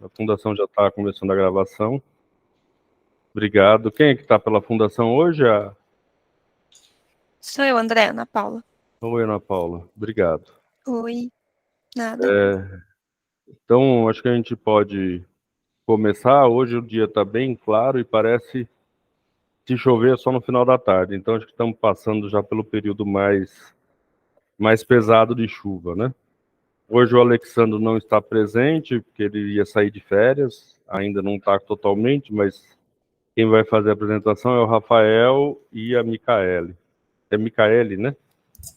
A fundação já está começando a gravação. Obrigado. Quem é que está pela fundação hoje? Sou eu, André, Ana Paula. Oi, Ana Paula. Obrigado. Oi, nada. Então, acho que a gente pode começar. Hoje o dia está bem claro e parece que chover só no final da tarde. Então, acho que estamos passando já pelo período mais pesado de chuva, né? Hoje o Alexandre não está presente, porque ele ia sair de férias. Ainda não está totalmente, mas quem vai fazer a apresentação é o Rafael e a Micaele. É Micaele, né?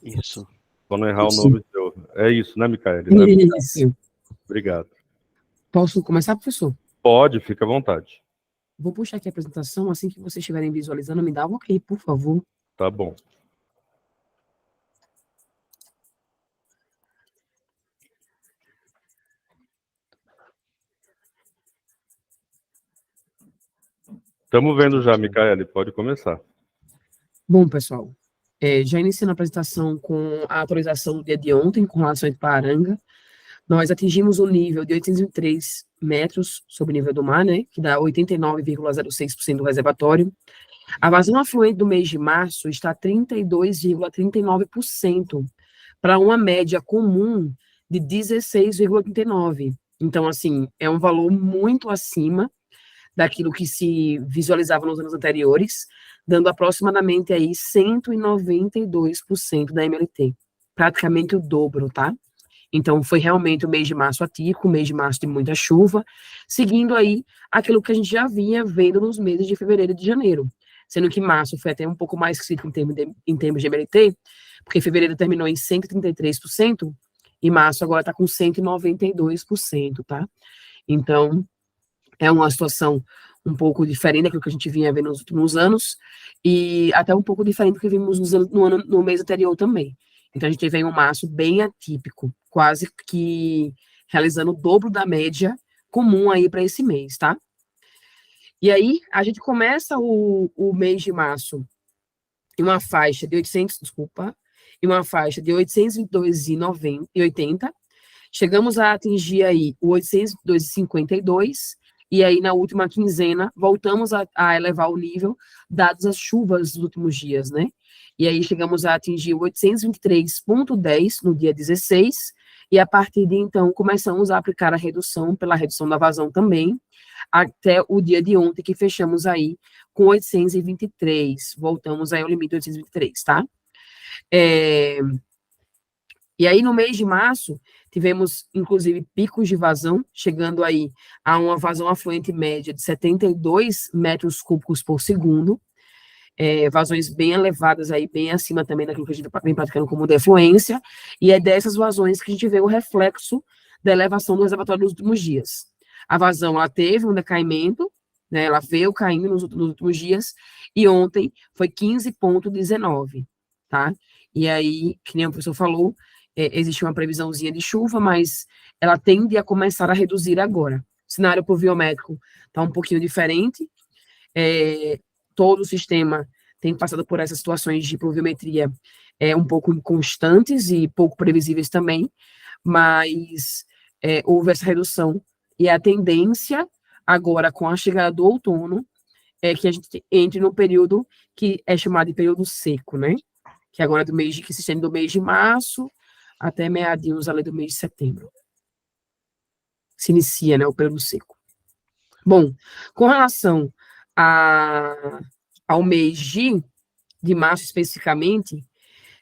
Isso. Para não errar o nome seu. É isso, né, Micaele? Né? Isso. Obrigado. Posso começar, professor? Pode, fica à vontade. Vou puxar aqui a apresentação, assim que vocês estiverem visualizando, me dá um ok, por favor. Tá bom. Estamos vendo já, Micaele, pode começar. Bom, pessoal, já iniciando a apresentação com a atualização do dia de ontem com relação a Iparanga, nós atingimos o nível de 803 metros sobre o nível do mar, né, que dá 89,06% do reservatório. A vazão afluente do mês de março está 32,39%, para uma média comum de 16,39%. Então, assim, é um valor muito acima daquilo que se visualizava nos anos anteriores, dando aproximadamente aí 192% da MLT, praticamente o dobro, tá? Então, foi realmente o mês de março atípico, o mês de março de muita chuva, seguindo aí aquilo que a gente já vinha vendo nos meses de fevereiro e de janeiro, sendo que março foi até um pouco mais crítico em termos de MLT, porque fevereiro terminou em 133%, e março agora está com 192%, tá? Então, é uma situação um pouco diferente daquilo que a gente vinha vendo nos últimos anos, e até um pouco diferente do que vimos no mês anterior também. Então, a gente teve aí um março bem atípico, quase que realizando o dobro da média comum aí para esse mês, tá? E aí, a gente começa o mês de março em uma faixa de 822,80, chegamos a atingir aí o 802,52, e aí na última quinzena voltamos a elevar o nível, dadas as chuvas dos últimos dias, né? E aí chegamos a atingir o 823,10 no dia 16, e a partir de então começamos a aplicar a redução, pela redução da vazão também, até o dia de ontem, que fechamos aí com 823, voltamos aí ao limite de 823, tá? E aí, no mês de março, tivemos, inclusive, picos de vazão, chegando aí a uma vazão afluente média de 72 metros cúbicos por segundo, vazões bem elevadas aí, bem acima também daquilo que a gente vem praticando como defluência, e é dessas vazões que a gente vê o reflexo da elevação do reservatório nos últimos dias. A vazão, ela teve um decaimento, né, ela veio caindo nos últimos dias, e ontem foi 15,19, tá? E aí, que nem o professor falou, existe uma previsãozinha de chuva, mas ela tende a começar a reduzir agora. O cenário pluviométrico está um pouquinho diferente, todo o sistema tem passado por essas situações de pluviometria um pouco inconstantes e pouco previsíveis também, mas houve essa redução, e a tendência agora, com a chegada do outono, é que a gente entre no período que é chamado de período seco, né? Que agora que se estende do mês de março até meadinhos ali do mês de setembro. Se inicia, né, o período seco. Bom, com relação ao mês de março especificamente,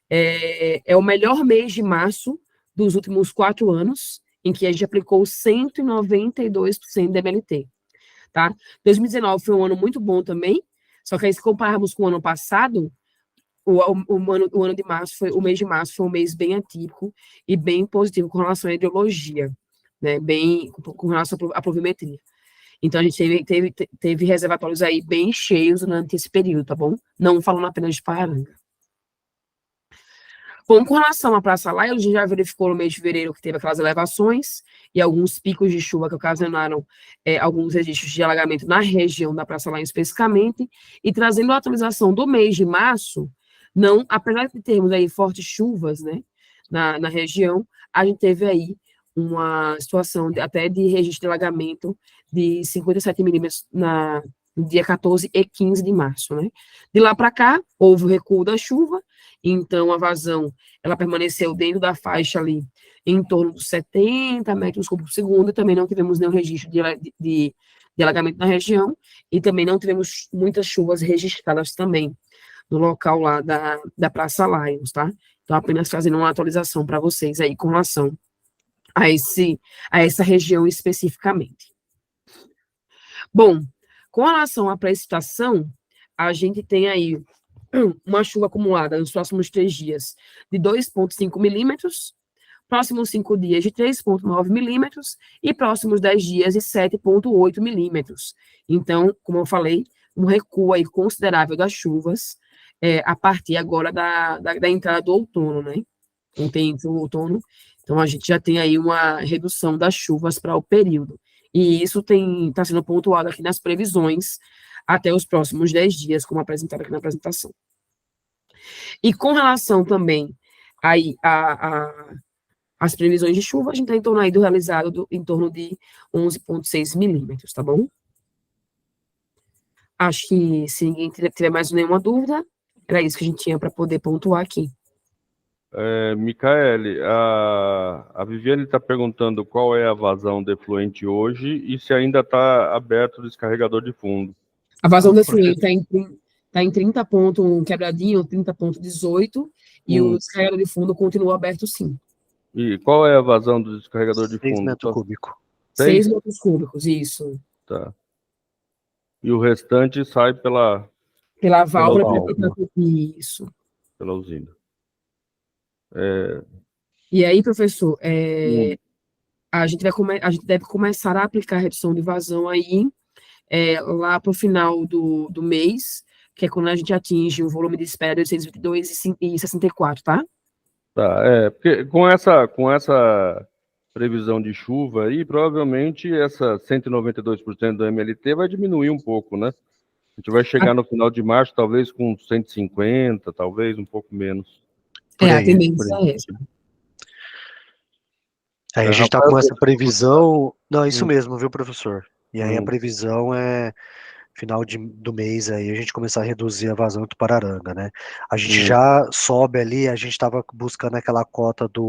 é o melhor mês de março dos últimos 4 anos, em que a gente aplicou 192% da MLT, tá? 2019 foi um ano muito bom também, só que aí se compararmos com o ano passado, o mês de março foi um mês bem atípico e bem positivo com relação à hidrologia, né, bem com relação à pluviometria. Então, a gente teve reservatórios aí bem cheios durante esse período, tá bom? Não falando apenas de Paranga. Bom, com relação à Praça Laia, a gente já verificou no mês de fevereiro que teve aquelas elevações e alguns picos de chuva que ocasionaram alguns registros de alagamento na região da Praça Laia especificamente, e trazendo a atualização do mês de março, apesar de termos aí fortes chuvas, né, na região, a gente teve aí uma situação até de registro de alagamento de 57 milímetros no dia 14 e 15 de março, né? De lá para cá, houve o recuo da chuva, então a vazão, ela permaneceu dentro da faixa ali, em torno dos 70 metros cúbicos por segundo, e também não tivemos nenhum registro de alagamento na região, e também não tivemos muitas chuvas registradas também no local lá da Praça Lions, tá? Então, apenas fazendo uma atualização para vocês aí com relação a essa região especificamente. Bom, com relação à precipitação, a gente tem aí uma chuva acumulada nos próximos 3 dias de 2,5 milímetros, próximos 5 dias de 3,9 milímetros e próximos 10 dias de 7,8 milímetros. Então, como eu falei, um recuo aí considerável das chuvas a partir agora da entrada do outono, né? Tem o outono, então a gente já tem aí uma redução das chuvas para o período. E isso está sendo pontuado aqui nas previsões até os próximos 10 dias, como apresentado aqui na apresentação. E com relação também aí as previsões de chuva, a gente está em torno aí do realizado em torno de 11,6 milímetros, tá bom? Acho que se ninguém tiver mais nenhuma dúvida, era isso que a gente tinha para poder pontuar aqui. Micaele, a Viviane está perguntando qual é a vazão defluente hoje e se ainda está aberto o descarregador de fundo. A vazão defluente está em 30 ponto quebradinho, 30,18, e o descarregador de fundo continua aberto sim. E qual é a vazão do descarregador de fundo? 6 metros cúbicos. 6 metros cúbicos, isso. Tá. E o restante sai pela válvula. Isso. Pela usina. E aí, professor, a gente deve começar a aplicar a redução de vazão aí lá para o final do mês, que é quando a gente atinge o volume de espera de 822,64, tá? Tá, porque com essa previsão de chuva aí, provavelmente essa 192% do MLT vai diminuir um pouco, né? A gente vai chegar no final de março, talvez com 150, talvez um pouco menos. A tendência é essa. Aí a gente está com essa previsão... Não, isso mesmo, viu, professor? E aí a previsão é final do mês aí a gente começar a reduzir a vazão do Tupararanga, né? A gente já sobe ali, a gente estava buscando aquela cota do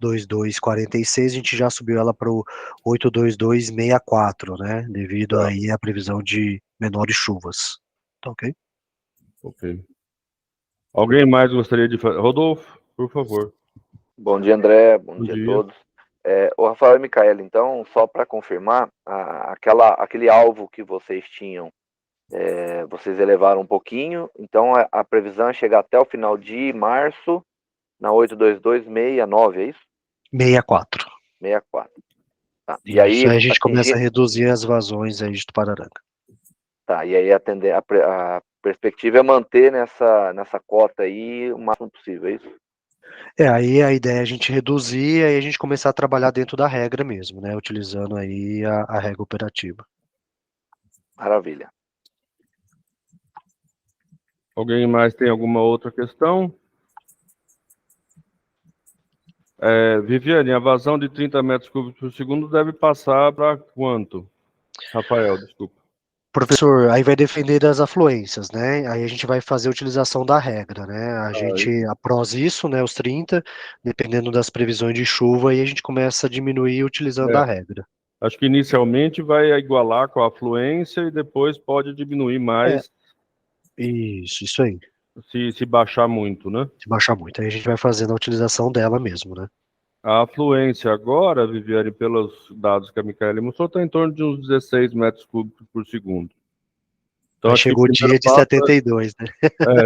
822,46, a gente já subiu ela para o 822,64, né? Devido aí à previsão de menores chuvas. Tá ok? Ok. Alguém mais gostaria de fazer? Rodolfo, por favor. Bom dia, André. Bom dia a todos. O Rafael e Micaela, então, só para confirmar, aquele alvo que vocês tinham, vocês elevaram um pouquinho, então a previsão é chegar até o final de março na 822,69, é isso? 64. 64. Tá. E aí a gente começa a reduzir as vazões aí de Tupararanga. Tá, e aí a perspectiva é manter nessa cota aí o máximo possível, é isso? Aí a ideia é a gente reduzir e aí a gente começar a trabalhar dentro da regra mesmo, né? Utilizando aí a regra operativa. Maravilha. Alguém mais tem alguma outra questão? Viviane, a vazão de 30 metros cúbicos por segundo deve passar para quanto? Rafael, desculpa. Professor, aí vai depender das afluências, né? Aí a gente vai fazer a utilização da regra, né? A gente, após isso, né, os 30, dependendo das previsões de chuva, aí a gente começa a diminuir utilizando a regra. Acho que inicialmente vai igualar com a afluência e depois pode diminuir mais. Isso aí. Se baixar muito, né? Se baixar muito, aí a gente vai fazendo a utilização dela mesmo, né? A afluência agora, Viviane, pelos dados que a Micaele mostrou, está em torno de uns 16 metros cúbicos por segundo. Então, chegou o dia de 72, né?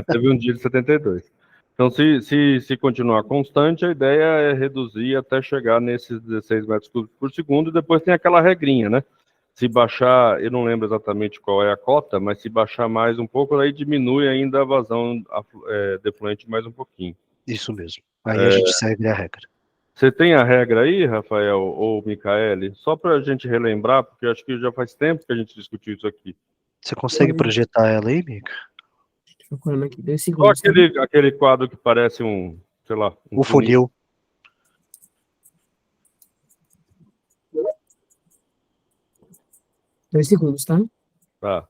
Teve um dia de 72. Então, se continuar constante, a ideia é reduzir até chegar nesses 16 metros cúbicos por segundo, e depois tem aquela regrinha, né? Se baixar, eu não lembro exatamente qual é a cota, mas se baixar mais um pouco, aí diminui ainda a vazão defluente mais um pouquinho. Isso mesmo. Aí a gente segue a regra. Você tem a regra aí, Rafael ou Micaele? Só para a gente relembrar, porque acho que já faz tempo que a gente discutiu isso aqui. Você consegue projetar ela aí, Mica? Procurando aqui, 10 Só segundos. aquele quadro que parece sei lá... O funil. 2 segundos, tá? Tá.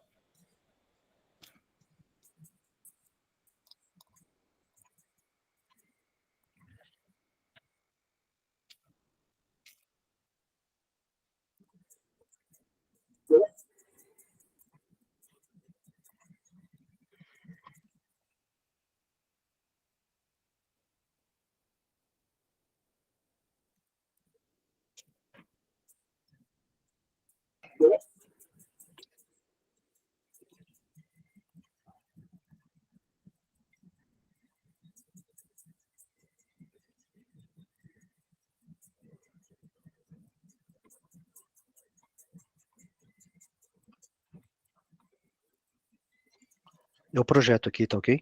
Eu projeto aqui, tá ok?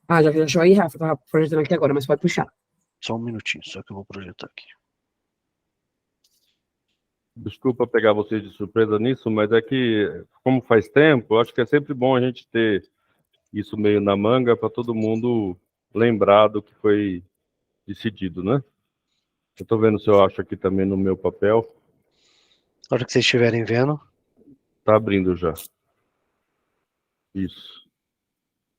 Ah, já achou aí, Rafa? Tava projetando aqui agora, mas pode puxar. Só um minutinho, só que eu vou projetar aqui. Desculpa pegar vocês de surpresa nisso, mas é que, como faz tempo, eu acho que é sempre bom a gente ter isso meio na manga para todo mundo lembrar do que foi decidido, né? Eu estou vendo se eu acho aqui também no meu papel. Na hora que vocês estiverem vendo. Tá abrindo já. Isso.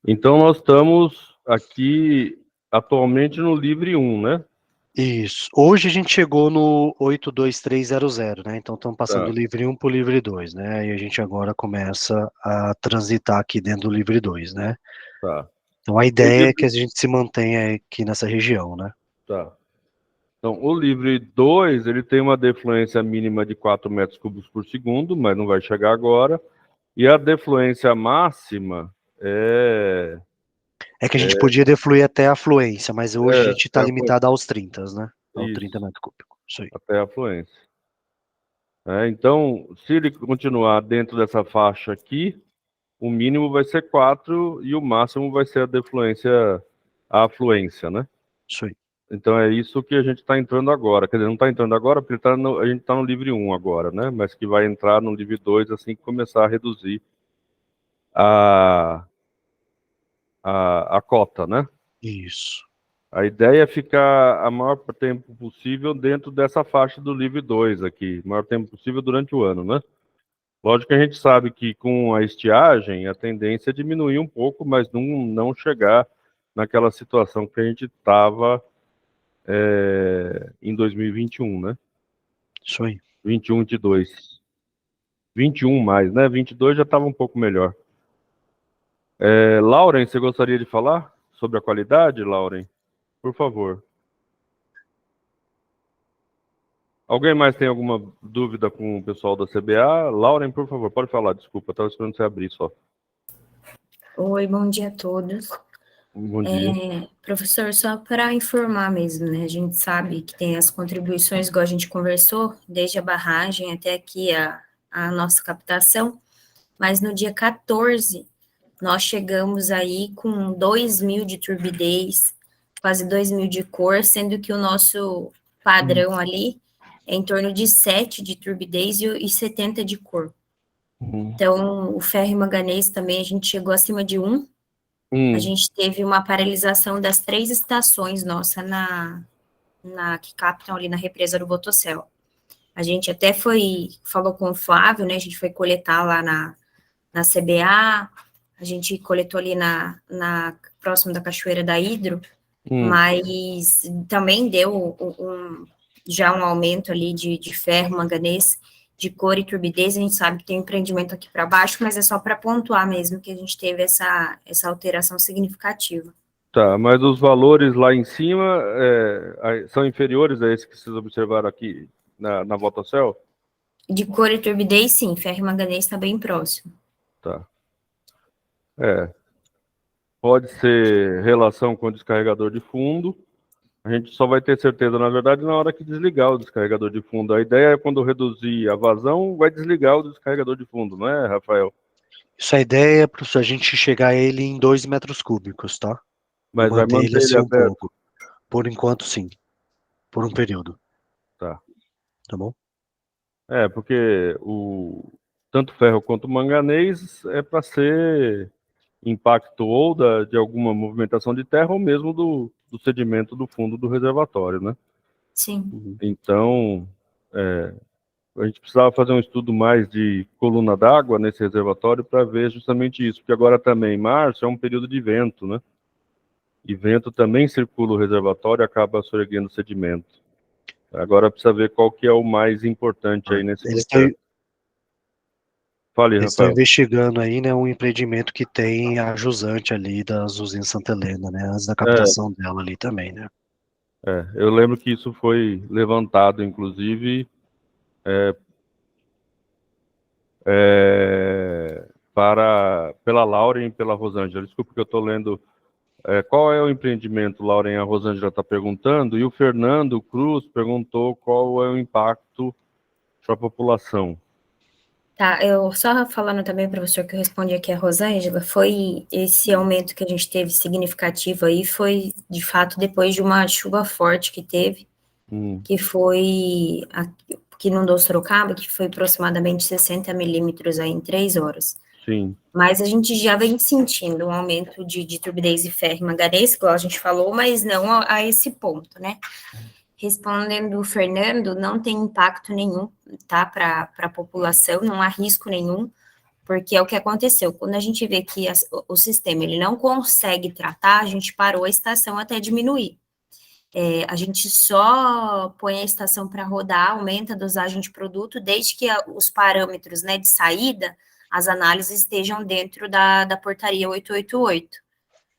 Então, nós estamos aqui atualmente no livre 1, né? Isso. Hoje a gente chegou no 82300, né? Então estamos passando Tá. do livre 1 para o livre 2, né? E a gente agora começa a transitar aqui dentro do livre 2, né? Tá. Então a ideia é que a gente se mantenha aqui nessa região, né? Tá. Então, o livre 2, ele tem uma defluência mínima de 4 metros cúbicos por segundo, mas não vai chegar agora. E a defluência máxima é... É que a gente podia defluir até a fluência, mas hoje a gente está até a limitado aos 30, né? Ao Isso. 30 metros cúbicos. Isso aí. Até a fluência. Então, se ele continuar dentro dessa faixa aqui, o mínimo vai ser 4 e o máximo vai ser a defluência, a afluência, né? Isso aí. Então é isso que a gente está entrando agora. Quer dizer, não está entrando agora porque a gente está no livre 1 agora, né? Mas que vai entrar no livre 2 assim que começar a reduzir a cota, né? Isso. A ideia é ficar a maior tempo possível dentro dessa faixa do livre 2 aqui, o maior tempo possível durante o ano, né? Lógico que a gente sabe que com a estiagem a tendência é diminuir um pouco, mas não chegar naquela situação que a gente estava em 2021, né? Isso aí. 21, 22. 21 mais, né? 22 já estava um pouco melhor. Lauren, você gostaria de falar sobre a qualidade, Lauren? Por favor. Alguém mais tem alguma dúvida com o pessoal da CBA? Lauren, por favor, pode falar, desculpa, estava esperando você abrir só. Oi, bom dia a todos. Bom dia. Professor, só para informar mesmo, né? A gente sabe que tem as contribuições, igual a gente conversou, desde a barragem até aqui a nossa captação, mas no dia 14, nós chegamos aí com 2.000 de turbidez, quase 2.000 de cor, sendo que o nosso padrão ali é em torno de 7 de turbidez e 70 de cor. Então, o ferro e manganês também, a gente chegou acima de 1. A gente teve uma paralisação das 3 estações nossa que captam ali na represa do Botocel. A gente até falou com o Flávio, né, a gente foi coletar lá na CBA, a gente coletou ali próximo da Cachoeira da Hidro, mas também deu já um aumento ali de ferro, manganês, de cor e turbidez. A gente sabe que tem um empreendimento aqui para baixo, mas é só para pontuar mesmo que a gente teve essa alteração significativa. Tá, mas os valores lá em cima são inferiores a esses que vocês observaram aqui na Botocel? De cor e turbidez, sim, ferro e manganês está bem próximo. Tá. Pode ser relação com o descarregador de fundo. A gente só vai ter certeza, na verdade, na hora que desligar o descarregador de fundo. A ideia é quando reduzir a vazão, vai desligar o descarregador de fundo, não é, Rafael? Isso, a ideia é para a gente chegar a ele em 2 metros cúbicos, tá? Mas vai manter ele assim aberto? pouco. Por enquanto, sim. Por um período. Tá. Tá bom? Porque tanto ferro quanto manganês é para ser impacto ou de alguma movimentação de terra ou mesmo do sedimento do fundo do reservatório, né? Sim. Então, a gente precisava fazer um estudo mais de coluna d'água nesse reservatório para ver justamente isso, porque agora também março é um período de vento, né? E vento também circula o reservatório e acaba sorvendo sedimento. Agora precisa ver qual que é o mais importante aí nesse processo. Fale, Eles estão Rafael. investigando aí, né, um empreendimento que tem a jusante ali das usinas Santa Helena, né, antes da captação dela ali também, né. Eu lembro que isso foi levantado, inclusive, pela Lauren e pela Rosângela. Desculpa que eu estou lendo. Qual é o empreendimento, Lauren? A Rosângela está perguntando, e o Fernando Cruz perguntou qual é o impacto para a população. Tá, eu só falando também, professor, que eu respondi aqui a Rosângela, foi esse aumento que a gente teve significativo aí, foi, de fato, depois de uma chuva forte que teve, que foi, que inundou Sorocaba, que foi aproximadamente 60 milímetros aí em 3 horas. Sim. Mas a gente já vem sentindo um aumento de turbidez e ferro e manganês, igual a gente falou, mas não a esse ponto, né? Respondendo o Fernando, não tem impacto nenhum, tá, para a população, não há risco nenhum, porque é o que aconteceu. Quando a gente vê que o sistema ele não consegue tratar, a gente parou a estação até diminuir. A gente só põe a estação para rodar, aumenta a dosagem de produto, desde que os parâmetros, né, de saída, as análises estejam dentro da portaria 888.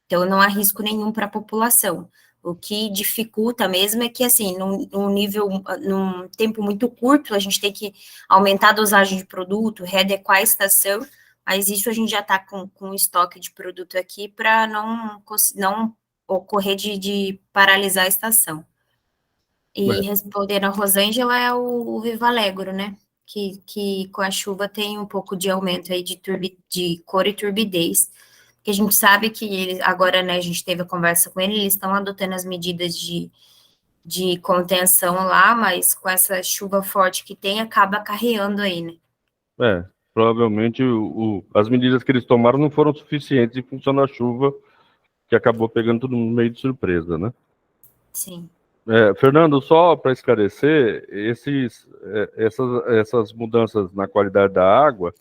Então, não há risco nenhum para a população. O que dificulta mesmo é que, assim, num tempo muito curto, a gente tem que aumentar a dosagem de produto, readequar a estação, mas isso a gente já está com estoque de produto aqui para não ocorrer de paralisar a estação. E respondendo a Rosângela, é o Viva Alegro, né? Que com a chuva tem um pouco de aumento aí de cor e turbidez, que a gente sabe que eles, agora, né, a gente teve a conversa com ele, eles estão adotando as medidas de contenção lá, mas com essa chuva forte que tem, acaba acarreando aí, né? Provavelmente as medidas que eles tomaram não foram suficientes em função da chuva, que acabou pegando todo mundo meio de surpresa, né? Sim. Fernando, só para esclarecer, essas mudanças na qualidade da água,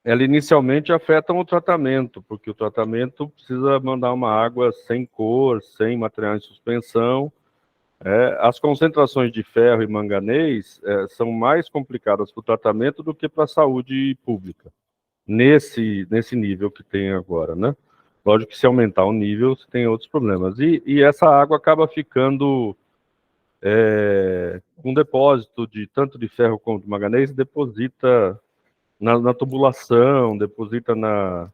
ela inicialmente afetam o tratamento, porque o tratamento precisa mandar uma água sem cor, sem material em suspensão. As concentrações de ferro e manganês são mais complicadas para o tratamento do que para a saúde pública, nesse nível que tem agora, né? Lógico que se aumentar o nível, você tem outros problemas. E essa água acaba ficando com depósito tanto de ferro quanto de manganês, deposita na tubulação, deposita na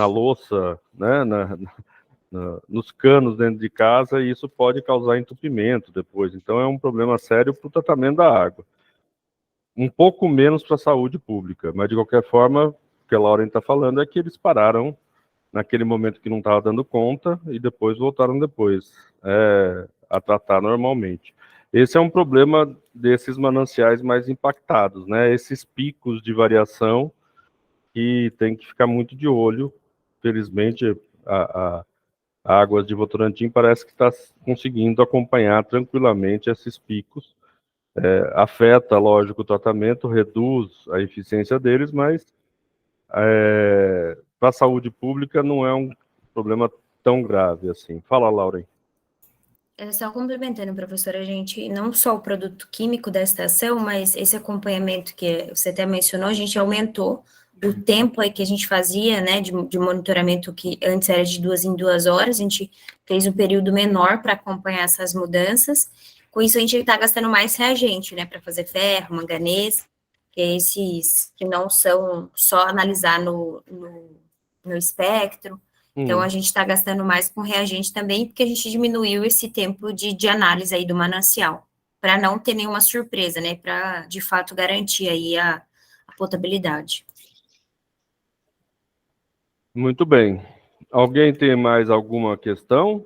louça, né? Nos canos dentro de casa, e isso pode causar entupimento depois. Então é um problema sério para o tratamento da água. Um pouco menos para a saúde pública, mas de qualquer forma, o que a Lauren está falando é que eles pararam naquele momento que não estava dando conta e depois voltaram depois a tratar normalmente. Esse é um problema desses mananciais mais impactados, né? Esses picos de variação que tem que ficar muito de olho. Felizmente, a Águas de Votorantim parece que está conseguindo acompanhar tranquilamente esses picos. Afeta, lógico, o tratamento, reduz a eficiência deles, mas para a saúde pública não é um problema tão grave assim. Fala, Lauren. Só complementando, professora, a gente, não só o produto químico da estação, mas esse acompanhamento que você até mencionou, a gente aumentou o tempo aí que a gente fazia, né, de monitoramento, que antes era de 2 em 2 horas, a gente fez um período menor para acompanhar essas mudanças. Com isso, a gente está gastando mais reagente, né, para fazer ferro, manganês, que é esses que não são só analisar no espectro. Então, a gente está gastando mais com reagente também, porque a gente diminuiu esse tempo de análise aí do manancial, para não ter nenhuma surpresa, né, para, de fato, garantir aí a potabilidade. Muito bem. Alguém tem mais alguma questão?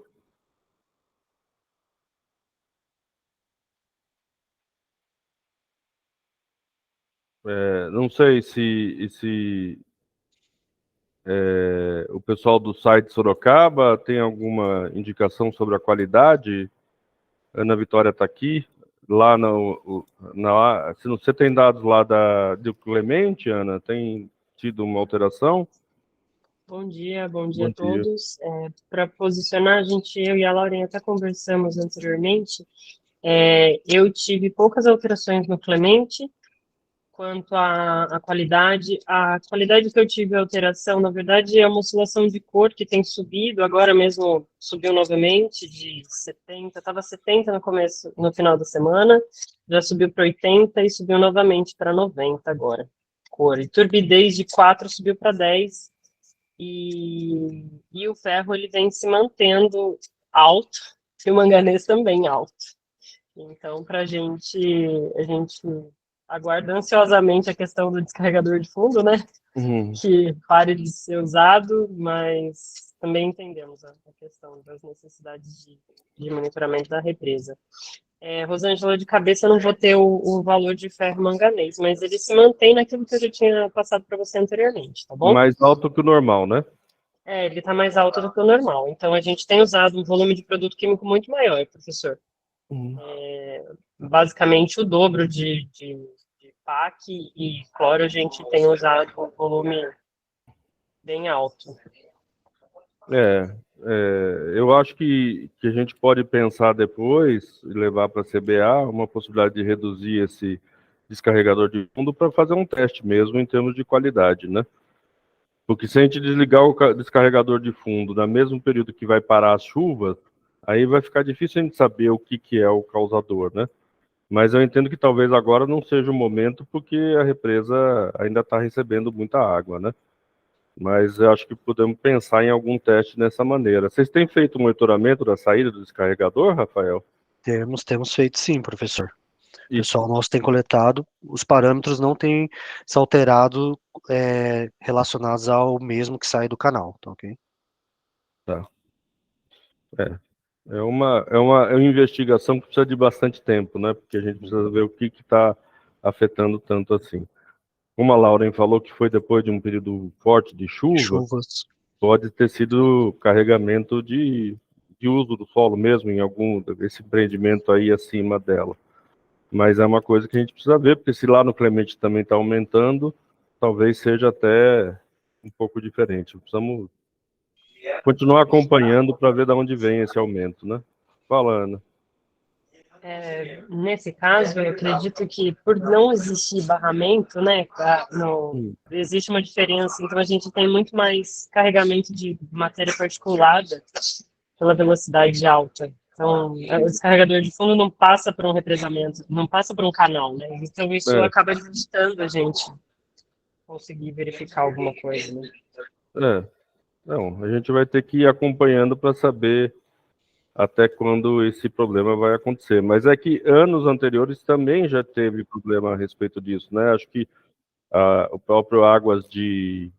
Não sei se o pessoal do site Sorocaba tem alguma indicação sobre a qualidade. Ana Vitória está aqui. lá se você tem dados lá do Clemente, Ana, tem tido uma alteração? Bom dia Bom a dia. todos. Para posicionar, eu e a Laurinha até conversamos anteriormente. Eu tive poucas alterações no Clemente. Quanto à qualidade, a qualidade que eu tive alteração, na verdade, é uma oscilação de cor que tem subido, agora mesmo subiu novamente de 70, estava 70 no final da semana, já subiu para 80 e subiu novamente para 90 agora, cor. E turbidez de 4 subiu para 10, e o ferro ele vem se mantendo alto, e o manganês também alto. Então, a gente aguarda ansiosamente a questão do descarregador de fundo, né? Que pare de ser usado, mas também entendemos a questão das necessidades de monitoramento da represa. Rosângela, de cabeça eu não vou ter o valor de ferro manganês, mas ele se mantém naquilo que eu já tinha passado para você anteriormente, tá bom? Mais alto que o normal, né? Ele está mais alto do que o normal. Então, a gente tem usado um volume de produto químico muito maior, professor. Basicamente, o dobro de PAC e cloro, a gente tem usado um volume bem alto. Eu acho que a gente pode pensar depois e levar para a CBA uma possibilidade de reduzir esse descarregador de fundo para fazer um teste mesmo em termos de qualidade, né? Porque se a gente desligar o descarregador de fundo no mesmo período que vai parar as chuvas, aí vai ficar difícil a gente saber o que é o causador, né? Mas eu entendo que talvez agora não seja o momento, porque a represa ainda está recebendo muita água, né? Mas eu acho que podemos pensar em algum teste dessa maneira. Vocês têm feito monitoramento da saída do descarregador, Rafael? Temos feito sim, professor. O pessoal nosso tem coletado, os parâmetros não têm se alterado relacionados ao mesmo que sai do canal, tá ok? Tá. É uma investigação que precisa de bastante tempo, né? Porque a gente precisa ver o que está afetando tanto assim. Como a Lauren falou que foi depois de um período forte de chuvas, pode ter sido carregamento de uso do solo mesmo, em algum esse empreendimento aí acima dela. Mas é uma coisa que a gente precisa ver, porque se lá no Clemente também está aumentando, talvez seja até um pouco diferente. Precisamos continuar acompanhando para ver de onde vem esse aumento, né? Fala, Ana. Nesse caso, eu acredito que por não existir barramento, né, existe uma diferença. Então, a gente tem muito mais carregamento de matéria particulada pela velocidade alta. Então, o descarregador de fundo não passa por um represamento, não passa por um canal, né? Então, isso acaba limitando a gente conseguir verificar alguma coisa, né? Não, a gente vai ter que ir acompanhando para saber até quando esse problema vai acontecer. Mas é que anos anteriores também já teve problema a respeito disso, né? Acho que o próprio Águas de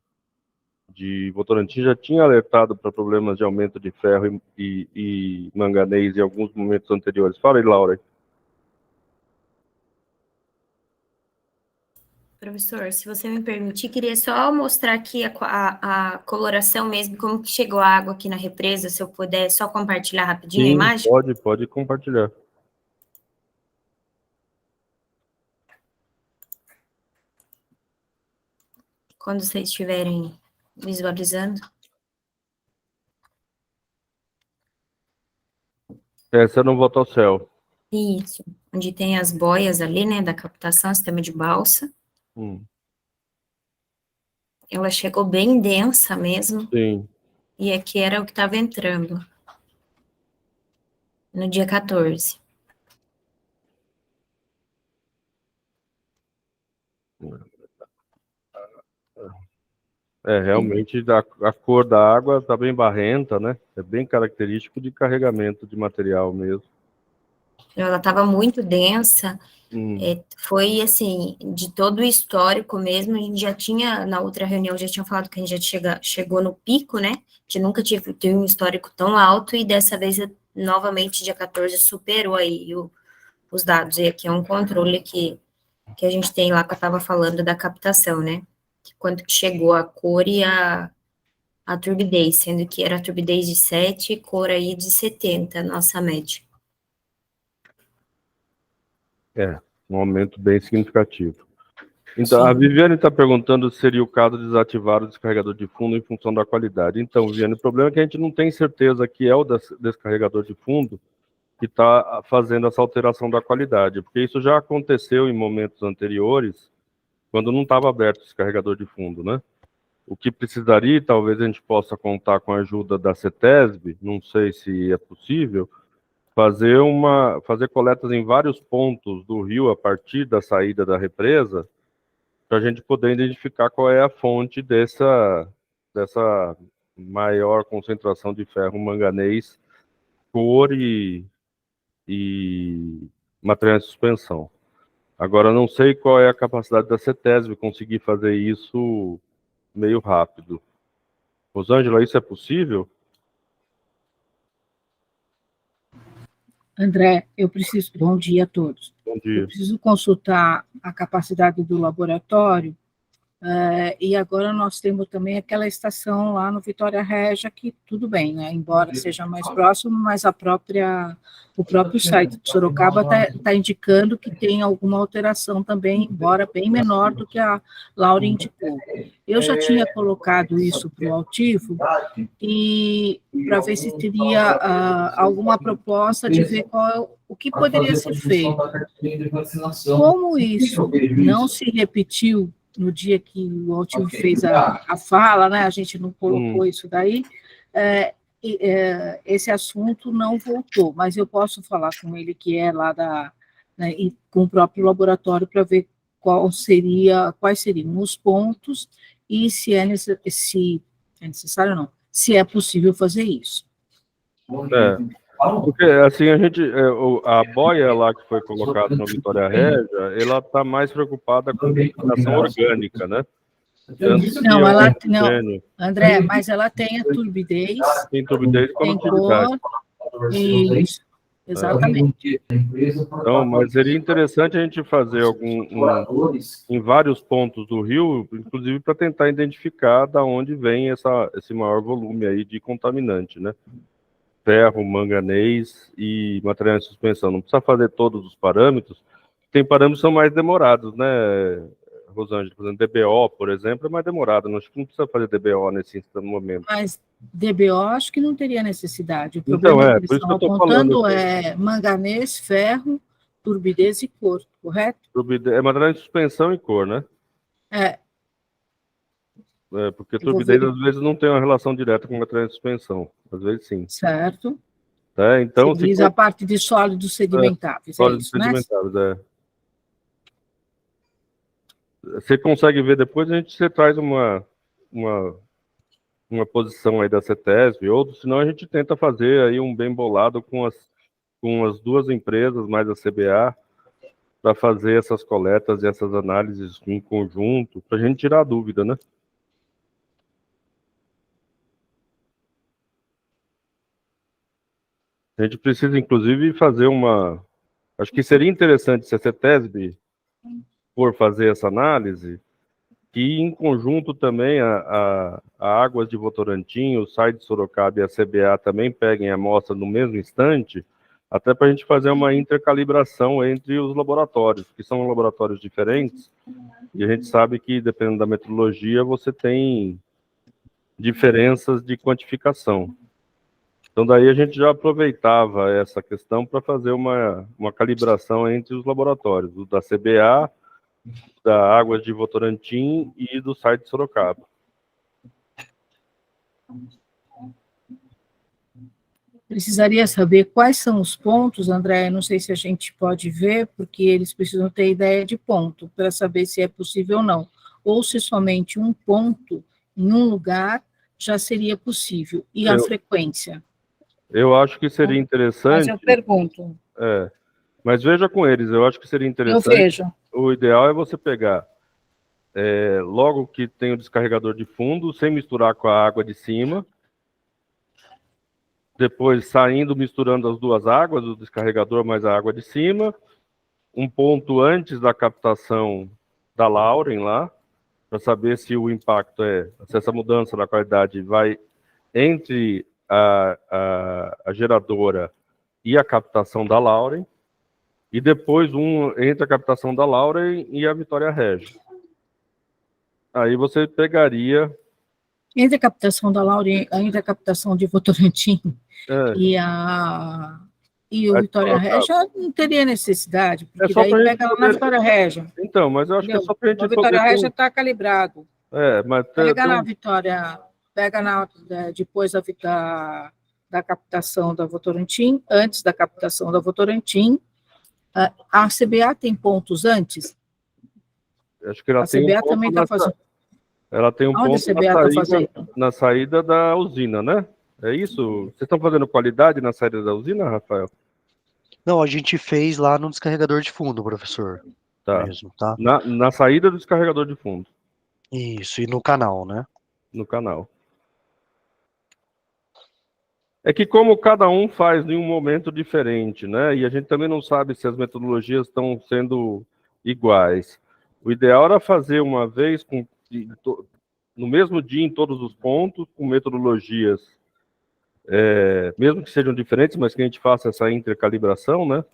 Votorantim já tinha alertado para problemas de aumento de ferro e manganês em alguns momentos anteriores. Fala aí, Laura. Professor, se você me permitir, queria só mostrar aqui a coloração mesmo, como que chegou a água aqui na represa, se eu puder só compartilhar rapidinho a imagem. Pode compartilhar. Quando vocês estiverem visualizando. Essa não volta ao céu. Isso, onde tem as boias ali, né, da captação, sistema de balsa. Ela chegou bem densa mesmo. Sim. E aqui era o que estava entrando. No dia 14. Realmente a cor da água está bem barrenta, né? É bem característico de carregamento de material mesmo. Ela estava muito densa. Foi, assim, de todo o histórico mesmo, a gente já tinha, na outra reunião, já tinha falado que a gente já chegou no pico, né? Que nunca teve um histórico tão alto, e dessa vez, novamente, dia 14, superou aí os dados. E aqui é um controle que a gente tem lá, que eu estava falando da captação, né? Quanto que chegou a cor e a turbidez, sendo que era a turbidez de 7 e cor aí de 70, nossa média. Um aumento bem significativo. Então, sim. A Viviane está perguntando se seria o caso de desativar o descarregador de fundo em função da qualidade. Então, Viviane, o problema é que a gente não tem certeza que é o descarregador de fundo que está fazendo essa alteração da qualidade, porque isso já aconteceu em momentos anteriores, quando não estava aberto o descarregador de fundo, né? O que precisaria, talvez a gente possa contar com a ajuda da CETESB, não sei se é possível, fazer coletas em vários pontos do rio a partir da saída da represa, para a gente poder identificar qual é a fonte dessa maior concentração de ferro manganês, coure e materiais de suspensão. Agora, não sei qual é a capacidade da CETESB conseguir fazer isso meio rápido. Rosângela, isso é possível? André, bom dia a todos. Bom dia. Eu preciso consultar a capacidade do laboratório, e agora nós temos também aquela estação lá no Vitória Regia, que tudo bem, né? Embora seja mais próximo, mas o próprio site de Sorocaba está indicando que tem alguma alteração também, embora bem menor do que a Laura indicou. Eu já tinha colocado isso para o Altivo, e para ver se teria alguma proposta de ver o que poderia ser feito. Como isso não se repetiu no dia que o Altivo fez a fala, né, a gente não colocou isso daí, esse assunto não voltou, mas eu posso falar com ele, que é lá né, e com o próprio laboratório, para ver quais seriam os pontos e se é necessário ou não, se é possível fazer isso. Porque, assim, a boia lá que foi colocada no Vitória Regia, ela está mais preocupada com ventilação orgânica, né? Não, André, mas ela tem a turbidez. Tem turbidez com condutividade. Isso, exatamente. Então, mas seria interessante a gente fazer em vários pontos do rio, inclusive para tentar identificar da onde vem esse maior volume aí de contaminante, né? Ferro, manganês e materiais de suspensão. Não precisa fazer todos os parâmetros. Tem parâmetros que são mais demorados, né, Rosângela? Por exemplo, DBO, por exemplo, é mais demorado. Acho que não precisa fazer DBO nesse momento. Mas DBO acho que não teria necessidade. O problema então, que eles estão apontando é manganês, ferro, turbidez e cor, correto? É material de suspensão e cor, né? Porque turbidez às vezes não tem uma relação direta com material de suspensão. Às vezes sim. Certo. Então, você diz a parte de sólidos sedimentáveis. Sólidos sedimentáveis, Você consegue ver depois, você traz uma posição aí da CETESB, ou senão a gente tenta fazer aí um bem bolado com as duas empresas, mais a CBA, para fazer essas coletas e essas análises em conjunto, para a gente tirar a dúvida, né? A gente precisa, inclusive, fazer acho que seria interessante se a CETESB for fazer essa análise, que em conjunto também a Águas de Votorantim, o site de Sorocaba e a CBA também peguem a amostra no mesmo instante, até para a gente fazer uma intercalibração entre os laboratórios, que são laboratórios diferentes, e a gente sabe que, dependendo da metodologia, você tem diferenças de quantificação. Então, daí a gente já aproveitava essa questão para fazer uma calibração entre os laboratórios, o da CBA, da Águas de Votorantim e do site de Sorocaba. Precisaria saber quais são os pontos, André, não sei se a gente pode ver, porque eles precisam ter ideia de ponto, para saber se é possível ou não, ou se somente um ponto em um lugar já seria possível, e a frequência. Eu acho que seria interessante... Mas eu pergunto. Mas veja com eles, eu acho que seria interessante... Eu vejo. O ideal é você pegar, logo que tem o descarregador de fundo, sem misturar com a água de cima, depois misturando as duas águas, o descarregador mais a água de cima, um ponto antes da captação da Lauren lá, para saber se o impacto se essa mudança da qualidade vai entre a geradora e a captação da Lauren, e depois entre a captação da Lauren e a Vitória Regia. Aí você pegaria... Entre a captação da Lauren, entre a captação de Votorantim e o Vitória Regia, não teria necessidade, porque daí pega lá na Vitória Regia. Então, mas eu acho que é só para a gente poder... A Vitória Regia está calibrado. Mas pega na Vitória, depois da captação da Votorantim, antes da captação da Votorantim, a CBA tem pontos antes? Acho que ela a CBA também está fazendo. Ela tem um ponto na saída da usina, né? É isso? Vocês estão fazendo qualidade na saída da usina, Rafael? Não, a gente fez lá no descarregador de fundo, professor. Tá. Mesmo, tá? Na saída do descarregador de fundo. Isso, e no canal, né? No canal. É que como cada um faz em um momento diferente, né? E a gente também não sabe se as metodologias estão sendo iguais. O ideal era fazer uma vez no mesmo dia em todos os pontos, com metodologias, mesmo que sejam diferentes, mas que a gente faça essa intercalibração, né?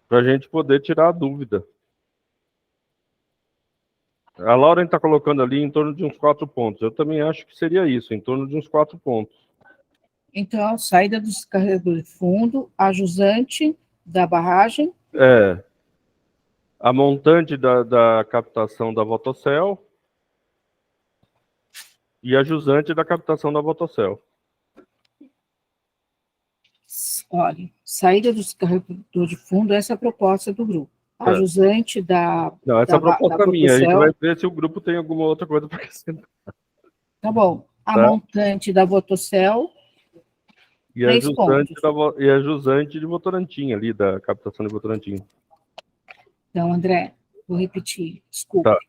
Para a gente poder tirar a dúvida. A Lauren está colocando ali em torno de uns 4 pontos. Eu também acho que seria isso, em torno de uns 4 pontos. Então, saída do descarregador de fundo, a jusante da barragem. A montante da captação da Votocel e a jusante da captação da Votocel. Olha, saída do descarregador de fundo, essa é a proposta do grupo. A jusante da... Não, essa é a proposta minha. A gente vai ver se o grupo tem alguma outra coisa para acrescentar. Tá bom. A montante da Votocel... E a jusante de Votorantim, ali, da captação de Votorantim. Então, André, vou repetir, desculpa. Tá.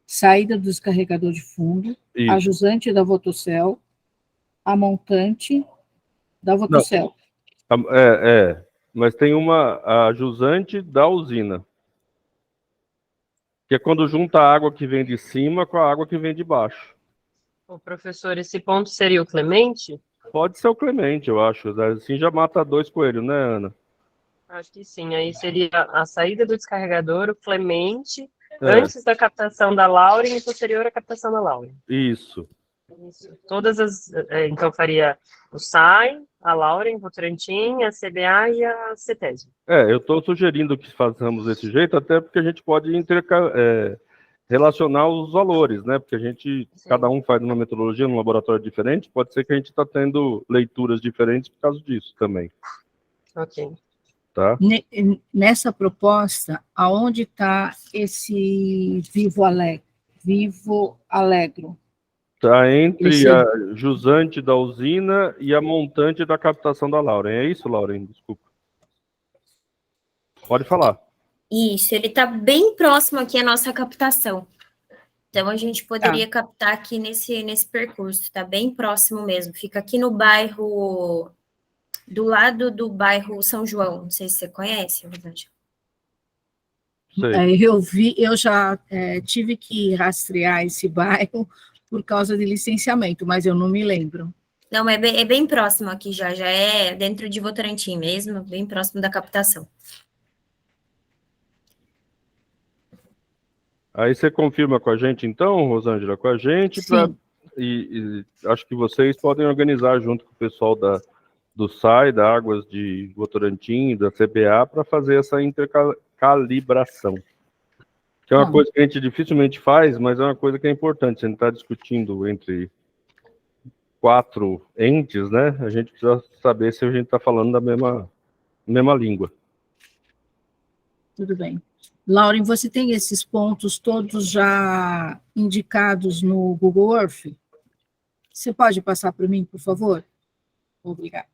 Saída do descarregador de fundo, a jusante da Votocel, a montante da Votocel. Mas tem a jusante da usina, que é quando junta a água que vem de cima com a água que vem de baixo. Ô, professor, esse ponto seria o Clemente? Pode ser o Clemente, eu acho. Assim já mata 2 coelhos, né, Ana? Acho que sim. Aí seria a saída do descarregador, o Clemente, antes da captação da Lauren e posterior à captação da Lauren. Isso. Todas as... Então, faria o SAI, a Lauren, Votorantim, a CBA e a CETESB. Eu estou sugerindo que façamos desse jeito, até porque a gente pode relacionar os valores, né? Porque cada um faz uma metodologia num laboratório diferente, pode ser que a gente está tendo leituras diferentes por causa disso também. Ok. Tá? Nessa proposta, aonde está esse Vivo Alegro? Está entre a jusante da usina e a montante da captação da Lauren. É isso, Lauren? Desculpa. Pode falar. Isso, ele está bem próximo aqui à nossa captação. Então, a gente poderia captar aqui nesse percurso, está bem próximo mesmo. Fica aqui no bairro, do lado do bairro São João. Não sei se você conhece, Rosângela. Eu já tive que rastrear esse bairro por causa de licenciamento, mas eu não me lembro. Não, é bem próximo aqui já é dentro de Votorantim mesmo, bem próximo da captação. Aí você confirma com a gente, então, Rosângela, com a gente, e acho que vocês podem organizar junto com o pessoal do SAI, da Águas de Votorantim, da CBA, para fazer essa intercalibração. Que é uma coisa que a gente dificilmente faz, mas é uma coisa que é importante. A gente está discutindo entre 4 entes, né? A gente precisa saber se a gente está falando da mesma língua. Tudo bem. Lauren, você tem esses pontos todos já indicados no Google Earth? Você pode passar para mim, por favor? Obrigada.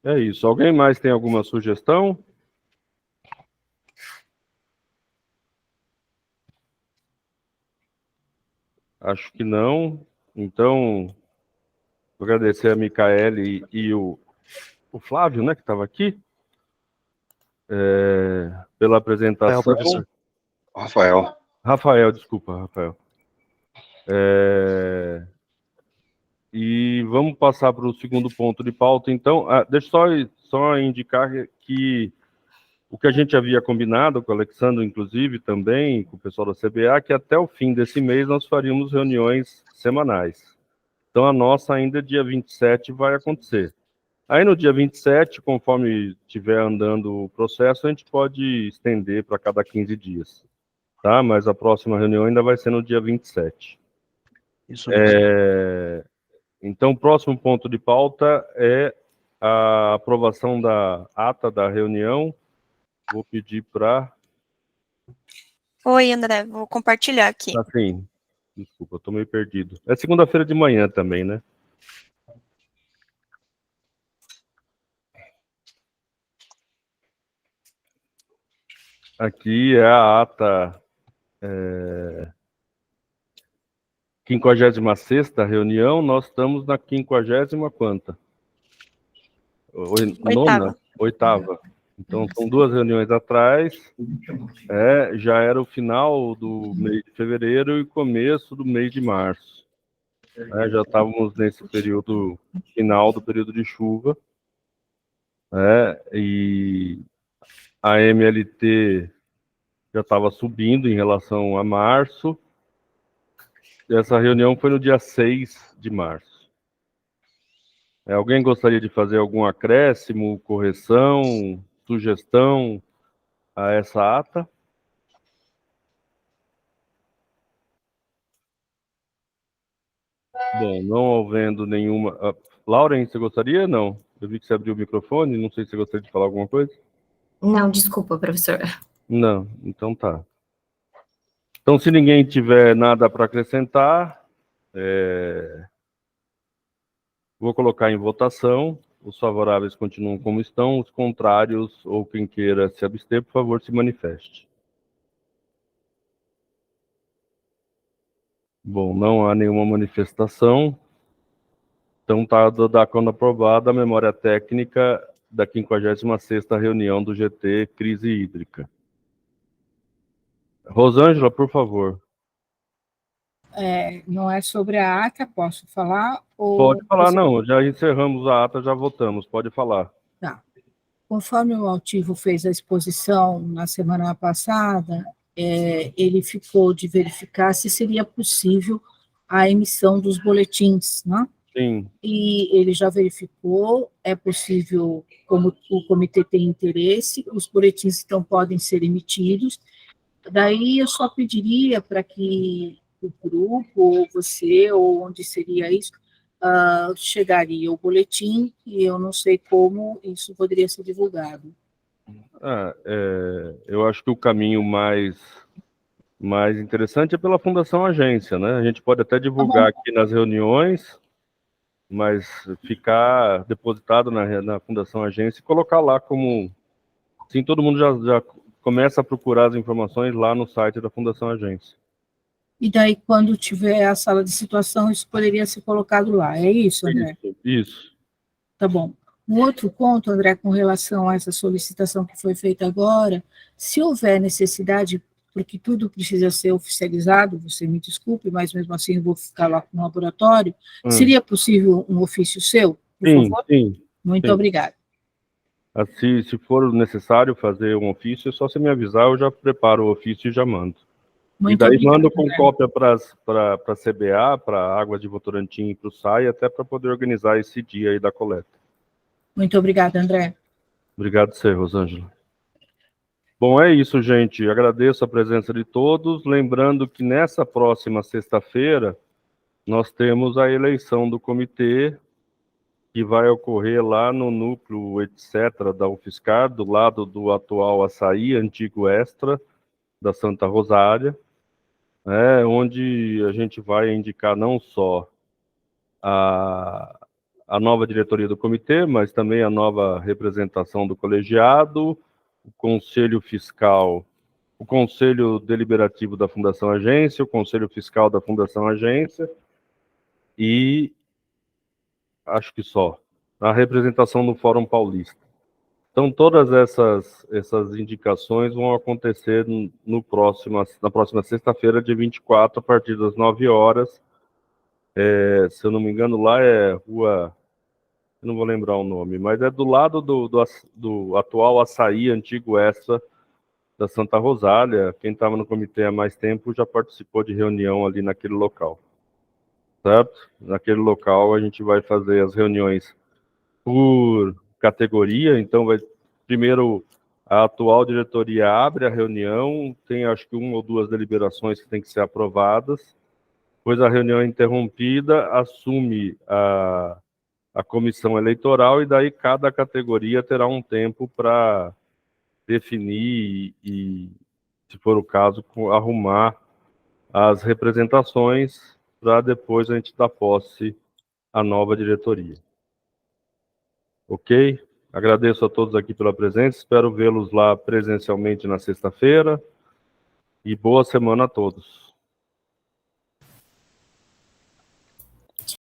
É isso. Alguém mais tem alguma sugestão? Acho que não. Então, vou agradecer a Micaele e o Flávio, né, que estava aqui, pela apresentação. Rafael, desculpa, Rafael. E vamos passar para o segundo ponto de pauta, então. Deixa eu só indicar que o que a gente havia combinado com o Alexandre, inclusive, também, com o pessoal da CBA, que até o fim desse mês nós faríamos reuniões semanais. Então, a nossa ainda dia 27 vai acontecer. Aí, no dia 27, conforme estiver andando o processo, a gente pode estender para cada 15 dias. Tá? Mas a próxima reunião ainda vai ser no dia 27. Isso mesmo. Então, o próximo ponto de pauta é a aprovação da ata da reunião. Vou pedir para... Oi, André, vou compartilhar aqui. Assim, desculpa, eu estou meio perdido. É segunda-feira de manhã também, né? Aqui é a ata 56ª reunião, nós estamos na 50ª quanta? Nona? Oitava. Então, são 2 reuniões atrás, já era o final do mês de fevereiro e começo do mês de março. Já estávamos nesse período final do período de chuva, e a MLT já estava subindo em relação a março. Essa reunião foi no dia 6 de março. Alguém gostaria de fazer algum acréscimo, correção, sugestão a essa ata? Bom, não havendo nenhuma... Lauren, você gostaria? Não. Eu vi que você abriu o microfone, não sei se você gostaria de falar alguma coisa. Não, desculpa, professor. Não, então tá. Então, se ninguém tiver nada para acrescentar, vou colocar em votação. Os favoráveis continuam como estão, os contrários ou quem queira se abster, por favor, se manifeste. Bom, não há nenhuma manifestação. Então, está quando aprovada a memória técnica da 56ª reunião do GT Crise Hídrica. Rosângela, por favor. Não é sobre a ata, posso falar? Pode falar, não, já encerramos a ata, já votamos, pode falar. Tá. Conforme o Altivo fez a exposição na semana passada, ele ficou de verificar se seria possível a emissão dos boletins, né? Sim. E ele já verificou, é possível, como o comitê tem interesse, os boletins então podem ser emitidos. Daí eu só pediria para que o grupo, ou você, ou onde seria isso, chegaria o boletim, e eu não sei como isso poderia ser divulgado. Eu acho que o caminho mais interessante é pela Fundação Agência, né? A gente pode até divulgar aqui nas reuniões, mas ficar depositado na Fundação Agência e colocar lá como... Assim, todo mundo já começa a procurar as informações lá no site da Fundação Agência. E daí, quando tiver a sala de situação, isso poderia ser colocado lá, é isso, André? Isso. Tá bom. Um outro ponto, André, com relação a essa solicitação que foi feita agora, se houver necessidade, porque tudo precisa ser oficializado, você me desculpe, mas mesmo assim eu vou ficar lá no laboratório, seria possível um ofício seu, por favor? Sim. Muito obrigada. Se for necessário fazer um ofício, é só você me avisar, eu já preparo o ofício e já mando. Muito e daí obrigada, mando com André. cópia para a CBA, para a Águas de Votorantim e para o SAI, até para poder organizar esse dia aí da coleta. Muito obrigada, André. Obrigado a você, Rosângela. Bom, é isso, gente. Agradeço a presença de todos. Lembrando que nessa próxima sexta-feira, nós temos a eleição do comitê, que vai ocorrer lá no núcleo, etc., da UFSCar, do lado do atual Açaí, antigo Extra, da Santa Rosária, onde a gente vai indicar não só a nova diretoria do comitê, mas também a nova representação do colegiado, o conselho fiscal, o conselho deliberativo da Fundação Agência, o conselho fiscal da Fundação Agência e acho que só a representação no Fórum Paulista. Então, todas essas indicações vão acontecer na próxima sexta-feira, dia 24, a partir das 9 horas. Se eu não me engano, lá é Rua não vou lembrar o nome, mas é do lado do atual Açaí, antigo Extra, da Santa Rosália. Quem estava no comitê há mais tempo já participou de reunião ali naquele local, certo? Naquele local a gente vai fazer as reuniões por categoria, então primeiro a atual diretoria abre a reunião, tem acho que 1 ou 2 deliberações que têm que ser aprovadas, depois a reunião é interrompida, assume a comissão eleitoral e daí cada categoria terá um tempo para definir e, se for o caso, arrumar as representações para depois a gente dar posse à nova diretoria. Ok? Agradeço a todos aqui pela presença, espero vê-los lá presencialmente na sexta-feira e boa semana a todos.